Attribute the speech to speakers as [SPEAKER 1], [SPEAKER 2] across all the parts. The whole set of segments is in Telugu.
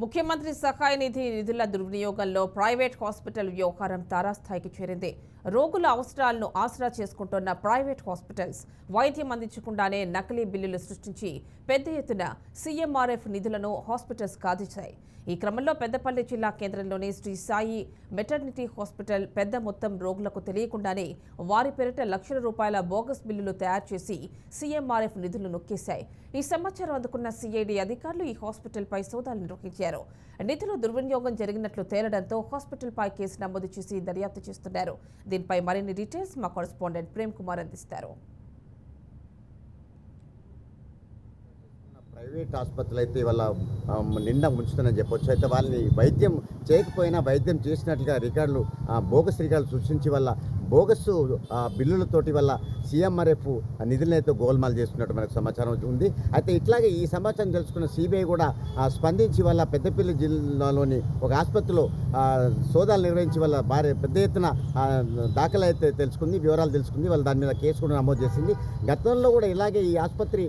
[SPEAKER 1] ముఖ్యమంత్రి సహాయ నిధి నిధుల దుర్వినియోగంలో ప్రైవేట్ హాస్పిటల్ వ్యవహారం తారాస్థాయికి చేరింది. రోగుల అవసరాలను ఆసరా చేసుకుంటున్న ప్రైవేట్ హాస్పిటల్స్ వైద్యం అందించకుండానే నకిలీ బిల్లులు సృష్టించి పెద్ద ఎత్తున సీఎంఆర్ఎఫ్ నిధులను హాస్పిటల్స్ కాజేశాయి. ఈ క్రమంలో పెద్దపల్లి జిల్లా కేంద్రంలోని శ్రీ సాయి మెటర్నిటీ హాస్పిటల్ పెద్ద మొత్తం రోగులకు తెలియకుండానే వారి పేరిట లక్షల రూపాయల బోగస్ బిల్లులు తయారు చేసి సీఎంఆర్ఎఫ్ నిధులు నొక్కేశాయి. ఈ సమాచారం అందుకున్న సిఐడి అధికారులు ఈ హాస్పిటల్పై సోదాలు నిర్వహించారు. నిధుల దుర్వినియోగం జరిగినట్లు తేలడంతో హాస్పిటల్పై కేసు నమోదు చేసి దర్యాప్తు చేస్తున్నారు. దీనిపై మరిన్ని డీటెయిల్స్ మా కరెస్పాండెంట్ ప్రేమ్ కుమార్ అందిస్తారు.
[SPEAKER 2] ప్రైవేట్ ఆసుపత్రులు అయితే ఇవాళ నిండా ముంచుతుందని చెప్పొచ్చు. అయితే వాళ్ళని వైద్యం చేయకపోయినా వైద్యం చేసినట్లుగా రికార్డులు బోగస్ రికార్డులు సృష్టించి వల్ల బోగస్ బిల్లులతోటి వల్ల సీఎంఆర్ఎఫ్ నిధులనైతే గోల్మాల్ చేస్తున్నట్టు మనకు సమాచారం ఉంది. అయితే ఇట్లాగే ఈ సమాచారం తెలుసుకున్న సిబిఐ కూడా స్పందించి వల్ల పెద్దపల్లి జిల్లాలోని ఒక ఆసుపత్రిలో సోదాలు నిర్వహించి వల్ల భారీ పెద్ద ఎత్తున దాఖలు అయితే తెలుసుకుంది, వివరాలు తెలుసుకుంది. వాళ్ళు దాని మీద కేసు కూడా నమోదు చేసింది. గతంలో కూడా ఇలాగే ఈ ఆసుపత్రి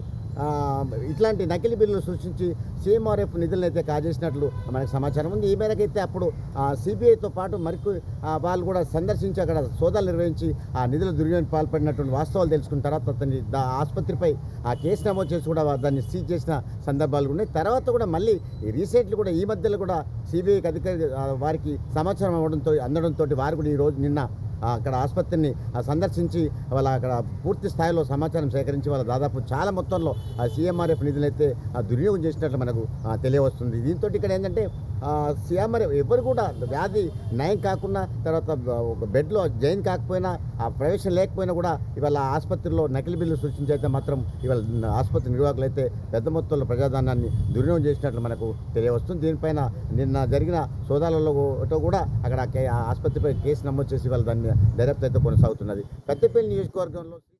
[SPEAKER 2] ఇట్లాంటి నకిలీ బిల్లులు సృష్టించి సీఎంఆర్ఎఫ్ నిధులను అయితే కాజేసినట్లు మనకు సమాచారం ఉంది. ఈ మేరకైతే అప్పుడు సిబిఐతో పాటు వాళ్ళు కూడా సందర్శించి అక్కడ సోదాలు నిర్వహించి ఆ నిధుల దుర్వినియోగం పాల్పడినటువంటి వాస్తవాలు తెలుసుకున్న తర్వాత అతన్ని ఆసుపత్రిపై ఆ కేసు నమోదు చేసి కూడా దాన్ని సీజ్ చేసిన సందర్భాలు ఉన్నాయి. తర్వాత కూడా మళ్ళీ రీసెంట్లీ కూడా ఈ మధ్యలో కూడా సిబిఐకి అధికారి వారికి సమాచారం అందడంతో వారు కూడా ఈరోజు నిన్న అక్కడ ఆసుపత్రిని సందర్శించి వాళ్ళ అక్కడ పూర్తి స్థాయిలో సమాచారం సేకరించి వాళ్ళ దాదాపు చాలా మొత్తంలో సీఎంఆర్ఎఫ్ నిధులైతే దుర్వినియోగం చేసినట్లు మనకు తెలియవస్తుంది. దీంతో ఇక్కడ ఏంటంటే సీఎంఆర్ఎఫ్ ఎవరు కూడా వ్యాధి నయం కాకుండా తర్వాత ఒక బెడ్లో జాయిన్ కాకపోయినా ఆ ప్రవేశం లేకపోయినా కూడా ఇవాళ ఆసుపత్రిలో నకిలీ బిల్లు సృష్టించైతే మాత్రం ఇవాళ ఆసుపత్రి నిర్వాహకులు అయితే పెద్ద మొత్తంలో ప్రజాధనాన్ని దుర్వినియోగం చేసినట్లు మనకు తెలియవస్తుంది. దీనిపైన నిన్న జరిగిన సోదాలలో కూడా అక్కడ ఆసుపత్రిపై కేసు నమోదు చేసి వాళ్ళ దాన్ని దర్యాప్తు అయితే కొనసాగుతున్నది. పెద్దపల్లి నియోజకవర్గంలో